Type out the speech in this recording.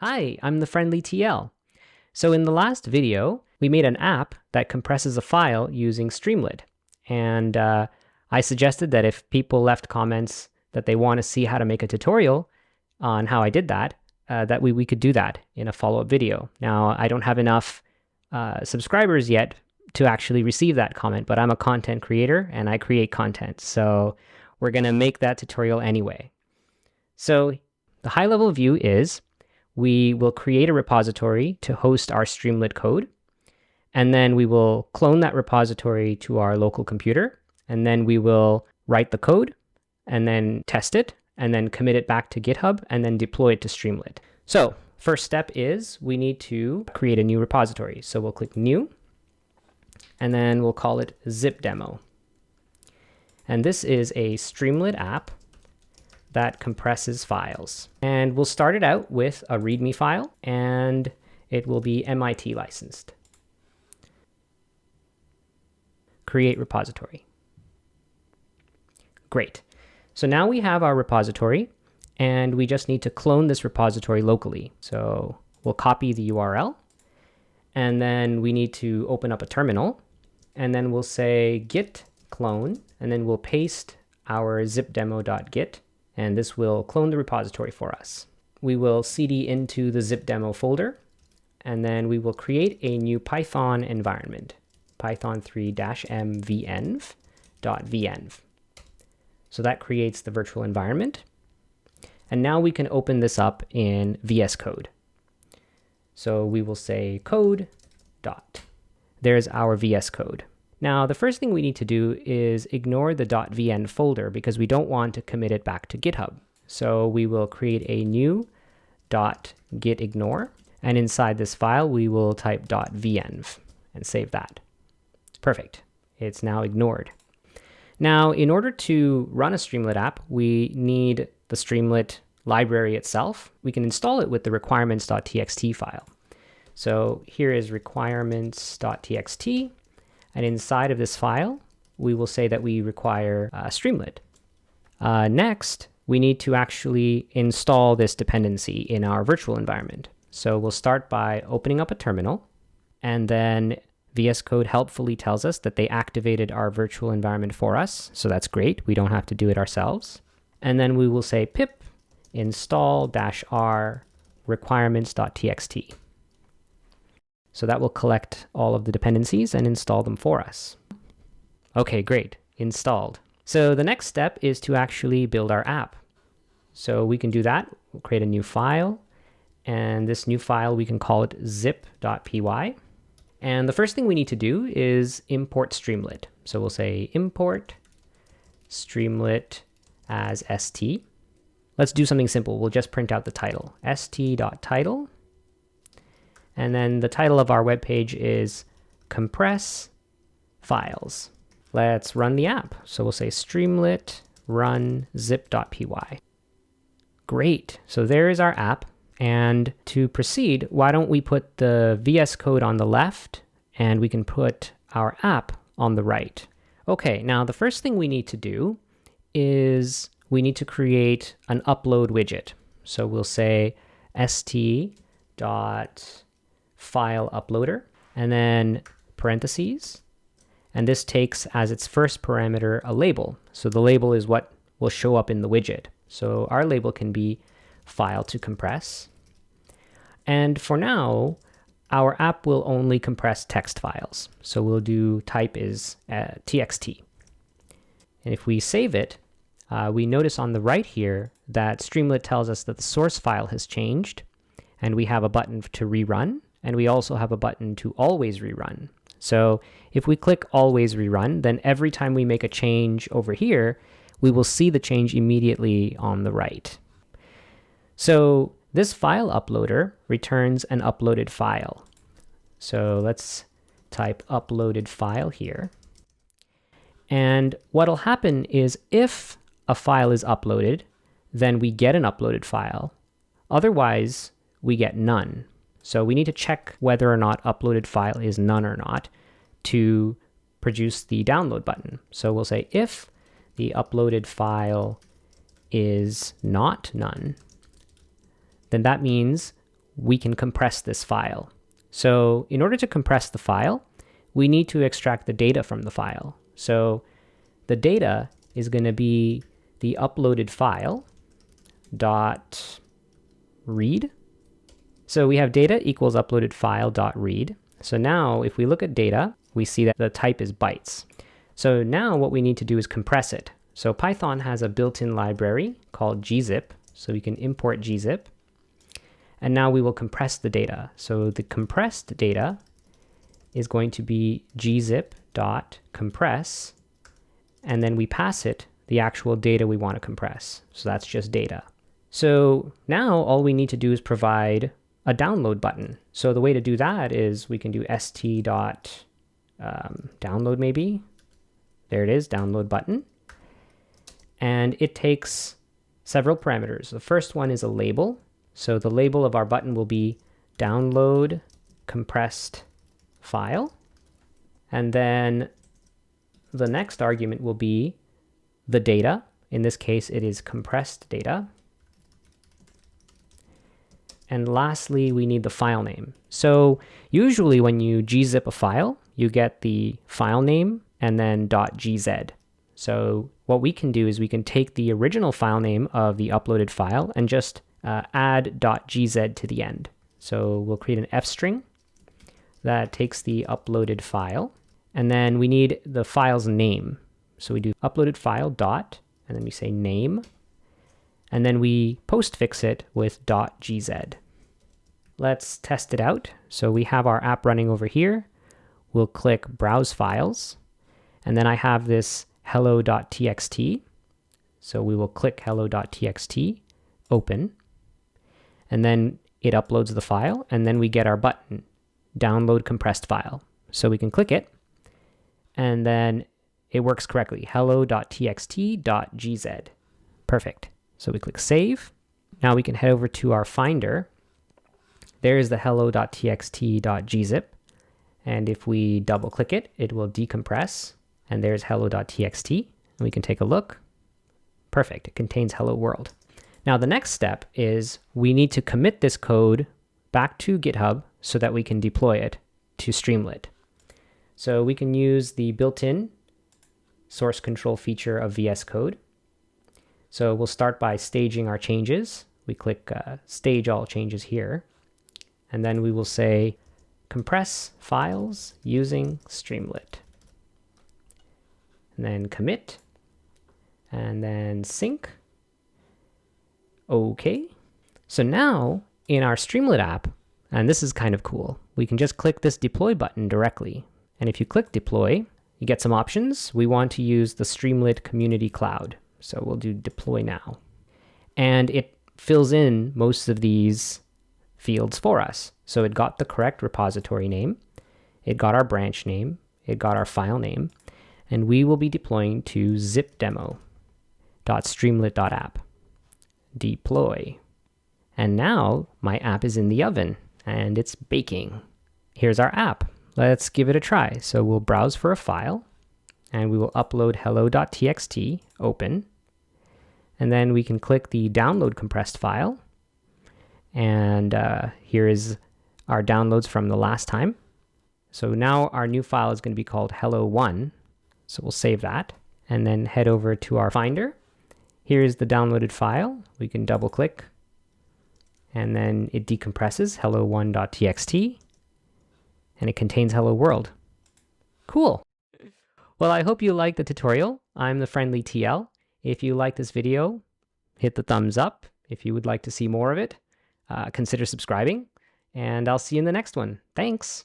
Hi, I'm the friendly TL. So in the last video, we made an app that compresses a file using Streamlit. And I suggested that if people left comments that they want to see how to make a tutorial on how I did that, that we could do that in a follow-up video. Now, I don't have enough subscribers yet to actually receive that comment, but I'm a content creator and I create content. So we're going to make that tutorial anyway. So the high-level view is we will create a repository to host our Streamlit code, and then we will clone that repository to our local computer, and then we will write the code, and then test it, and then commit it back to GitHub, and then deploy it to Streamlit. So first step is we need to create a new repository. So we'll click New, and then we'll call it zipdemo. And this is a Streamlit app that compresses files. And we'll start it out with a README file, and it will be MIT licensed. Create repository. Great. So now we have our repository, and we just need to clone this repository locally. So we'll copy the URL, and then we need to open up a terminal, and then we'll say git clone, and then we'll paste our zipdemo.git, and this will clone the repository for us. We will cd into the zipdemo folder, and then we will create a new Python environment, python3-m-venv.venv. So that creates the virtual environment. And now we can open this up in VS Code. So we will say code dot. There's our VS Code. Now, the first thing we need to do is ignore the .vn folder because we don't want to commit it back to GitHub. So we will create a new .gitignore, and inside this file, we will type .venv and save that. Perfect. It's now ignored. Now, in order to run a Streamlit app, we need the Streamlit library itself. We can install it with the requirements.txt file. So here is requirements.txt. And inside of this file, we will say that we require Streamlit. Next, we need to actually install this dependency in our virtual environment. So we'll start by opening up a terminal, and then VS Code helpfully tells us that they activated our virtual environment for us. So that's great. We don't have to do it ourselves. And then we will say pip install-r requirements.txt. So that will collect all of the dependencies and install them for us. Okay, great, installed. So the next step is to actually build our app. So we can do that. We'll create a new file, and this new file, we can call it zip.py. And the first thing we need to do is import Streamlit. So we'll say import Streamlit as st. Let's do something simple. We'll just print out the title, st.title. And then the title of our web page is compress files. Let's run the app. So we'll say Streamlit run zip.py. Great. So there is our app. And to proceed, why don't we put the VS Code on the left, and we can put our app on the right. Okay, now the first thing we need to do is we need to create an upload widget. So we'll say st.file uploader, and then parentheses, and this takes as its first parameter a label. So the label is what will show up in the widget. So our label can be file to compress. And for now, our app will only compress text files. So we'll do type is txt. And if we save it, we notice on the right here that Streamlit tells us that the source file has changed, and we have a button to rerun, and we also have a button to always rerun. So if we click always rerun, then every time we make a change over here, we will see the change immediately on the right. So this file uploader returns an uploaded file. So let's type uploaded file here. And what'll happen is if a file is uploaded, then we get an uploaded file. Otherwise, we get none. So we need to check whether or not uploaded file is none or not to produce the download button. So we'll say if the uploaded file is not none, then that means we can compress this file. So in order to compress the file, we need to extract the data from the file. So the data is going to be the uploaded file dot read. So we have data equals uploaded file dot read. So now if we look at data, we see that the type is bytes. So now what we need to do is compress it. So Python has a built-in library called gzip. So we can import gzip. And now we will compress the data. So the compressed data is going to be gzip.compress, and then we pass it the actual data we want to compress. So that's just data. So now all we need to do is provide a download button. So the way to do that is we can do st.download maybe. There it is, download button. And it takes several parameters. The first one is a label. So the label of our button will be download compressed file. And then the next argument will be the data. In this case, it is compressed data. And lastly, we need the file name. So usually when you gzip a file, you get the file name and then .gz. So what we can do is we can take the original file name of the uploaded file and just add .gz to the end. So we'll create an f string that takes the uploaded file, and then we need the file's name. So we do uploaded file dot, and then we say name, and then we postfix it with .gz. Let's test it out. So we have our app running over here. We'll click Browse Files, and then I have this hello.txt. So we will click hello.txt, open, and then it uploads the file, and then we get our button, download compressed file. So we can click it, and then it works correctly, hello.txt.gz. Perfect. So we click Save. Now we can head over to our Finder. There's the hello.txt.gzip. And if we double click it, it will decompress. And there's hello.txt. And we can take a look. Perfect. It contains hello world. Now the next step is we need to commit this code back to GitHub so that we can deploy it to Streamlit. So we can use the built-in source control feature of VS Code. So we'll start by staging our changes. We click Stage All Changes here. And then we will say, compress files using Streamlit. And then commit. And then sync. OK. So now in our Streamlit app, and this is kind of cool, we can just click this deploy button directly. And if you click deploy, you get some options. We want to use the Streamlit Community Cloud. So we'll do deploy now. And it fills in most of these fields for us. So it got the correct repository name, it got our branch name, it got our file name, and we will be deploying to zipdemo.streamlit.app. Deploy. And now my app is in the oven and it's baking. Here's our app. Let's give it a try. So we'll browse for a file and we will upload hello.txt, open. And then we can click the download compressed file. And here is our downloads from the last time. So now our new file is going to be called hello1. So we'll save that and then head over to our Finder. Here's the downloaded file. We can double click and then it decompresses hello1.txt and it contains hello world. Cool. Well, I hope you liked the tutorial. I'm the Friendly TL. If you like this video, hit the thumbs up. If you would like to see more of it, consider subscribing, and I'll see you in the next one. Thanks.